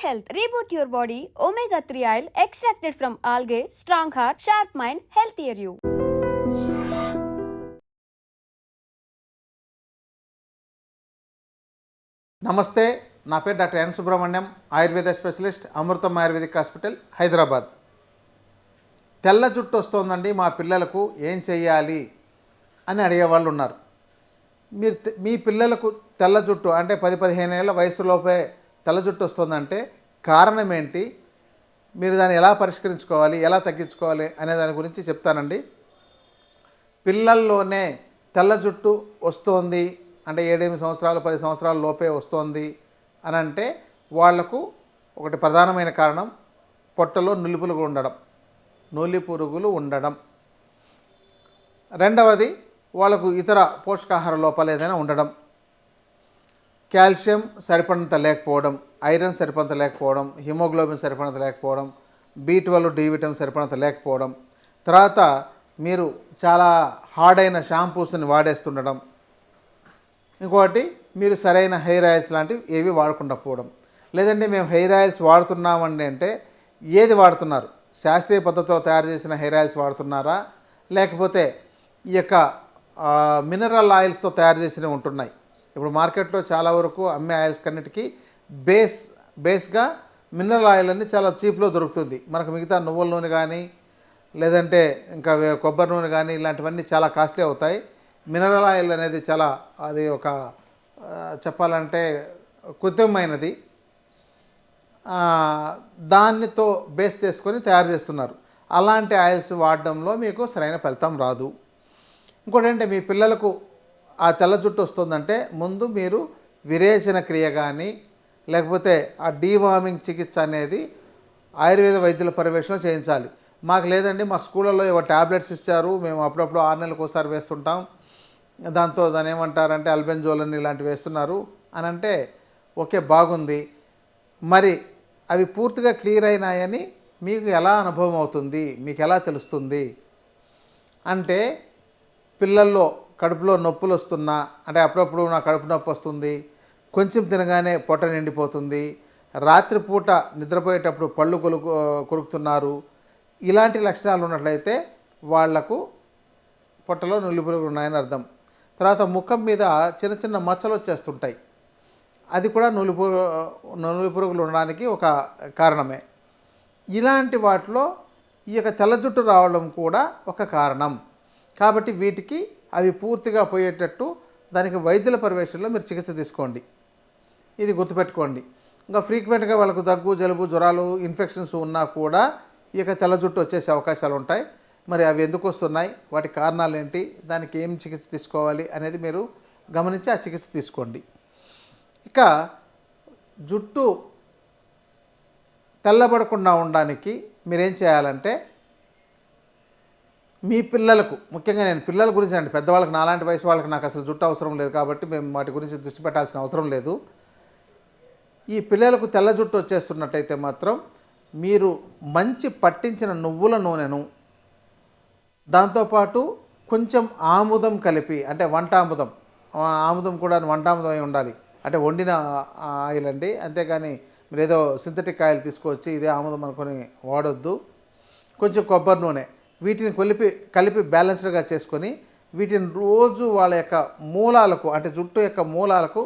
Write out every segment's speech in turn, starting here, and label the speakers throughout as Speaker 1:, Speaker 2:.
Speaker 1: health. Reboot your body. Omega 3 oil extracted from algae. Strong heart, sharp mind, healthier you.
Speaker 2: నమస్తే, నా పేరు doctor N Subrahmanyam, Ayurveda specialist, Amrutham ayurvedic hospital, Hyderabad. తెల్ల జుట్టు వస్తుందండి, మా పిల్లలకు ఏం చెయ్యాలి అని అడిగేవాళ్ళు ఉన్నారు. మీ పిల్లలకు తెల్ల జుట్టు అంటే 10-15 ఏళ్ళ వయసులోపే తెల్ల జుట్టు వస్తుందంటే కారణం ఏంటి, మీరు దాన్ని ఎలా పరిష్కరించుకోవాలి, ఎలా తగ్గించుకోవాలి అనే దాని గురించి చెప్తానండి. పిల్లల్లోనే తెల్ల జుట్టు వస్తోంది అంటే 7-8 సంవత్సరాలు 10 సంవత్సరాల లోపే వస్తోంది అని అంటే వాళ్లకు ఒకటి ప్రధానమైన కారణం పొట్టలో నూలి పురుగులు ఉండడం. రెండవది వాళ్ళకు ఇతర పోషకాహార లోపాలు ఏదైనా ఉండడం, కాల్షియం సరిపడినంత లేకపోవడం, ఐరన్ సరిపడినంత లేకపోవడం, హిమోగ్లోబిన్ సరిపడినంత లేకపోవడం, B12 D విటమిన్ సరిపడినంత లేకపోవడం, తర్వాత మీరు చాలా హార్డ్ అయిన షాంపూస్ని వాడేస్తుండడం, ఇంకోటి మీరు సరైన హెయిర్ ఆయిల్స్ లాంటివి ఏవి వాడకుండా పోవడం. లేదంటే మేము హెయిర్ ఆయిల్స్ వాడుతున్నామండి అంటే ఏది వాడుతున్నారు, శాస్త్రీయ పద్ధతిలో తయారు చేసిన హెయిర్ ఆయిల్స్ వాడుతున్నారా, లేకపోతే ఈ యొక్క మినరల్ ఆయిల్స్తో తయారు చేసినవి ఉంటున్నాయి. ఇప్పుడు మార్కెట్లో చాలా వరకు అమ్మే ఆయిల్స్ కన్నిటికీ బేస్గా మినరల్ ఆయిల్ అన్ని చాలా చీప్లో దొరుకుతుంది. మనకు మిగతా నువ్వుల నూనె కానీ లేదంటే ఇంకా కొబ్బరి నూనె కానీ ఇలాంటివన్నీ చాలా కాస్ట్లీ అవుతాయి. మినరల్ ఆయిల్ అనేది చాలా అది ఒక చెప్పాలంటే కృత్రిమమైనది, దానితో బేస్ చేసుకొని తయారు చేస్తున్నారు. అలాంటి ఆయిల్స్ వాడడంలో మీకు సరైన ఫలితం రాదు. ఇంకోటి అంటే మీ పిల్లలకు ఆ తెల్ల జుట్టు వస్తుందంటే ముందు మీరు విరేచన క్రియ కానీ లేకపోతే ఆ డీవార్మింగ్ చికిత్స అనేది ఆయుర్వేద వైద్యుల పర్యవేక్షణ చేయించాలి. మాకు లేదండి, మా స్కూళ్ళల్లో ఏవో ట్యాబ్లెట్స్ ఇచ్చారు, మేము అప్పుడప్పుడు 6 నెలలకు ఒకసారి వేస్తుంటాం, దాన్ని ఏమంటారంటే అల్బెంజోల్ ఇలాంటివి వేస్తున్నారు అని అంటే ఓకే, బాగుంది. మరి అవి పూర్తిగా క్లియర్ అయినాయని మీకు ఎలా అనుభవం అవుతుంది, మీకు ఎలా తెలుస్తుంది అంటే పిల్లల్లో కడుపులో నొప్పులు వస్తున్నా అంటే అప్పుడప్పుడు నా కడుపు నొప్పి వస్తుంది, కొంచెం తినగానే పొట్ట నిండిపోతుంది, రాత్రిపూట నిద్రపోయేటప్పుడు పళ్ళు కొరుకుతున్నారు, ఇలాంటి లక్షణాలు ఉన్నట్లయితే వాళ్లకు పొట్టలో నులి పురుగులు ఉన్నాయని అర్థం. తర్వాత ముఖం మీద చిన్న చిన్న మచ్చలు వచ్చేస్తుంటాయి, అది కూడా నులి పురుగులు ఉండడానికి ఒక కారణమే. ఇలాంటి వాటిలో ఈ యొక్క తెల్ల జుట్టు రావడం కూడా ఒక కారణం. కాబట్టి వీటికి అవి పూర్తిగా పోయేటట్టు దానికి వైద్యుల పర్యవేక్షణలో మీరు చికిత్స తీసుకోండి, ఇది గుర్తుపెట్టుకోండి. ఇంకా ఫ్రీక్వెంట్గా వాళ్ళకు దగ్గు, జలుబు, జ్వరాలు, ఇన్ఫెక్షన్స్ ఉన్నా కూడా ఈ యొక్క తెల్ల జుట్టు వచ్చేసే అవకాశాలు ఉంటాయి. మరి అవి ఎందుకు వస్తున్నాయి, వాటి కారణాలు ఏంటి, దానికి ఏం చికిత్స తీసుకోవాలి అనేది మీరు గమనించి ఆ చికిత్స తీసుకోండి. ఇక జుట్టు తెల్లబడకుండా ఉండడానికి మీరేం చేయాలంటే మీ పిల్లలకు, ముఖ్యంగా నేను పిల్లల గురించి అండి, పెద్దవాళ్ళకి నాలాంటి వయసు వాళ్ళకి నాకు అసలు జుట్టు అవసరం లేదు కాబట్టి మేము వాటి గురించి దృష్టి పెట్టాల్సిన అవసరం లేదు. ఈ పిల్లలకు తెల్ల జుట్టు వచ్చేస్తున్నట్టయితే మాత్రం మీరు మంచి పట్టించిన నువ్వుల నూనెను దాంతోపాటు కొంచెం ఆముదం కలిపి, అంటే ఆముదం కూడా వంటాముదం అయి ఉండాలి, అంటే వండిన ఆయిల్ అండి, అంతేగాని మీరు ఏదో సింథటిక్ ఆయిల్ తీసుకొచ్చి ఇదే ఆముదం అనుకొని వాడొద్దు. కొంచెం కొబ్బరి నూనె, వీటిని కలిపి బ్యాలెన్స్డ్గా చేసుకొని వీటిని రోజు వాళ్ళ యొక్క మూలాలకు, అంటే జుట్టు యొక్క మూలాలకు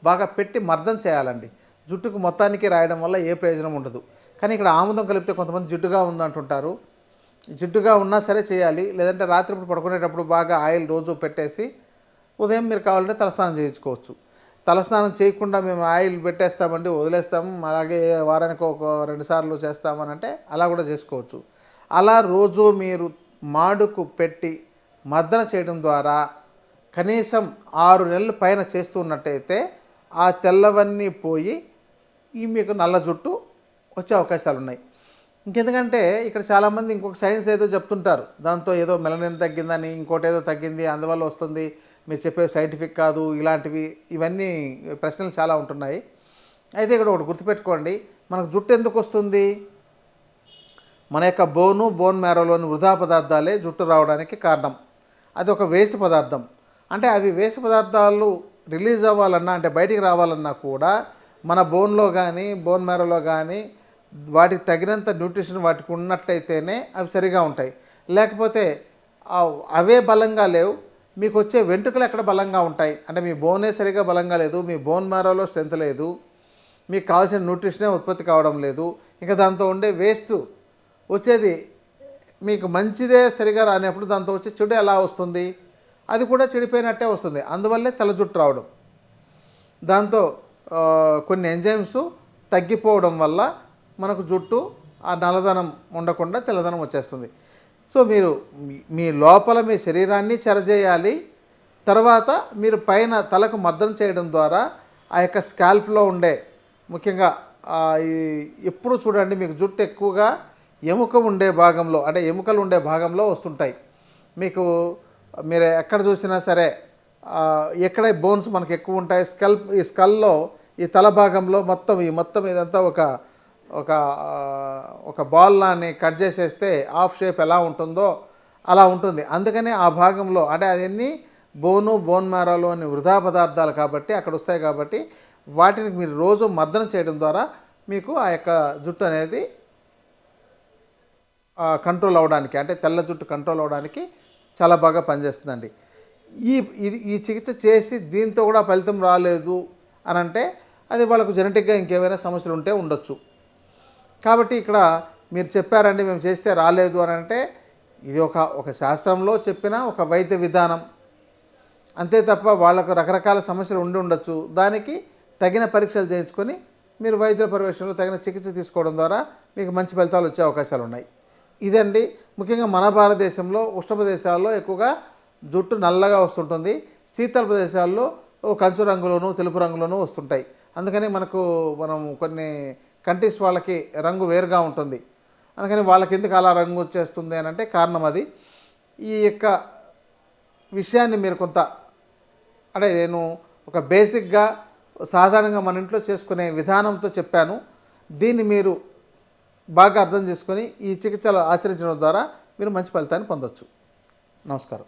Speaker 2: బాగా పెట్టి మర్దం చేయాలండి. జుట్టుకు మొత్తానికి రాయడం వల్ల ఏ ప్రయోజనం ఉండదు. కానీ ఇక్కడ ఆముదం కలిపితే కొంతమంది జిడ్డుగా ఉందంటుంటారు, జిడ్డుగా ఉన్నా సరే చేయాలి. లేదంటే రాత్రిపూట పడుకునేటప్పుడు బాగా ఆయిల్ రోజు పెట్టేసి ఉదయం మీరు కావాలంటే తలస్నానం చేయించుకోవచ్చు. తలస్నానం చేయకుండా మేము ఆయిల్ పెట్టేస్తామండి వదిలేస్తాము, అలాగే వారానికి 1-2 సార్లు చేస్తామని అంటే అలా కూడా చేసుకోవచ్చు. అలా రోజు మీరు మాడుకు పెట్టి మర్దన చేయడం ద్వారా కనీసం 6 నెలల పైన చేస్తూ ఉన్నట్టయితే ఆ తెల్లవన్నీ పోయి మీకు నల్ల జుట్టు వచ్చే అవకాశాలు ఉన్నాయి. ఇంకెందుకంటే ఇక్కడ చాలామంది ఇంకొక సైన్స్ ఏదో చెప్తుంటారు, దాంతో ఏదో మెలనిన్ తగ్గిందని, ఇంకోటి ఏదో తగ్గింది అందువల్ల వస్తుంది, మీరు చెప్పే సైంటిఫిక్ కాదు, ఇవన్నీ ప్రశ్నలు చాలా ఉంటున్నాయి. అయితే ఇక్కడ ఒకటి గుర్తుపెట్టుకోండి, మనకు జుట్టు ఎందుకు వస్తుంది, మన యొక్క బోన్ మ్యారోలోని వృధా పదార్థాలే జుట్టు రావడానికి కారణం. అది ఒక వేస్ట్ పదార్థం. అంటే అవి వేస్ట్ పదార్థాలు రిలీజ్ అవ్వాలన్నా, అంటే బయటికి రావాలన్నా కూడా మన బోన్లో కానీ బోన్ మ్యారోలో కానీ వాటికి తగినంత న్యూట్రిషన్ వాటికి ఉన్నట్లయితేనే అవి సరిగా ఉంటాయి. లేకపోతే అవే బలంగా లేవు, మీకు వచ్చే వెంట్రుకలు ఎక్కడ బలంగా ఉంటాయి అంటే మీ బోనే సరిగా బలంగా లేదు, మీ బోన్ మ్యారోలో స్ట్రెంత్ లేదు, మీకు కావాల్సిన న్యూట్రిషనే ఉత్పత్తి కావడం లేదు, ఇంకా దాంతో ఉండే వేస్ట్ వచ్చేది మీకు మంచిదే సరిగా రానప్పుడు దాంతో వచ్చే చెడు ఎలా వస్తుంది, అది కూడా చెడిపోయినట్టే వస్తుంది. అందువల్లే తెల్ల జుట్టు రావడం, దాంతో కొన్ని ఎంజైమ్స్ తగ్గిపోవడం వల్ల మనకు జుట్టు ఆ నల్లదనం ఉండకుండా తెల్లదనం వచ్చేస్తుంది. సో మీరు మీ లోపల మీ శరీరాన్ని చెరజేయాలి, తర్వాత మీరు పైన తలకు మర్దన చేయడం ద్వారా ఆ యొక్క స్కాల్ప్లో ఉండే ముఖ్యంగా ఎప్పుడు చూడండి మీకు జుట్టు ఎక్కువగా ఎముక ఉండే భాగంలో అంటే ఎముకలు ఉండే భాగంలో వస్తుంటాయి. మీకు మీరు ఎక్కడ చూసినా సరే ఎక్కడ బోన్స్ మనకు ఎక్కువ ఉంటాయి, ఈ స్కల్లో ఈ తల భాగంలో మొత్తం ఇదంతా ఒక బాల్ లాని కట్ చేసేస్తే హాఫ్ షేప్ ఎలా ఉంటుందో అలా ఉంటుంది. అందుకనే ఆ భాగంలో అంటే అదన్నీ బోన్ మ్యారోలో అని వృధా పదార్థాలు కాబట్టి అక్కడ వస్తాయి. కాబట్టి వాటిని మీరు రోజు మర్దన చేయడం ద్వారా మీకు ఆ యొక్క జుట్టు అనేది కంట్రోల్ అవ్వడానికి అంటే తెల్ల జుట్టు కంట్రోల్ అవ్వడానికి చాలా బాగా పనిచేస్తుందండి. ఈ చికిత్స చేసి దీంతో కూడా ఫలితం రాలేదు అని అంటే అది వాళ్ళకు జెనెటిక్గా ఇంకేమైనా సమస్యలు ఉంటే ఉండొచ్చు. కాబట్టి ఇక్కడ మీరు చెప్పారండి మేము చేస్తే రాలేదు అని అంటే ఇది ఒక శాస్త్రంలో చెప్పిన ఒక వైద్య విధానం అంతే తప్ప వాళ్ళకు రకరకాల సమస్యలు ఉండి ఉండొచ్చు. దానికి తగిన పరీక్షలు చేయించుకొని మీరు వైద్యుల పర్యవేక్షణలో తగిన చికిత్స తీసుకోవడం ద్వారా మీకు మంచి ఫలితాలు వచ్చే అవకాశాలు ఉన్నాయి. ఇదండి ముఖ్యంగా మన భారతదేశంలో ఉష్ణ ప్రదేశాల్లో ఎక్కువగా జుట్టు నల్లగా వస్తుంటుంది, శీతల ప్రదేశాల్లో కంచు రంగులోను తెలుపు రంగులోనూ వస్తుంటాయి. అందుకని మనం కొన్ని కంట్రీస్ వాళ్ళకి రంగు వేరుగా ఉంటుంది. అందుకని వాళ్ళకి ఎందుకు అలా రంగు వచ్చేస్తుంది అని అంటే కారణం అది. ఈ యొక్క విషయాన్ని మీరు కొంత అంటే నేను ఒక బేసిక్గా సాధారణంగా మన ఇంట్లో చేసుకునే విధానంతో చెప్పాను. దీన్ని మీరు బాగా అర్థం చేసుకొని ఈ చికిత్సలు ఆచరించడం ద్వారా మీరు మంచి ఫలితాన్ని పొందొచ్చు. నమస్కారం.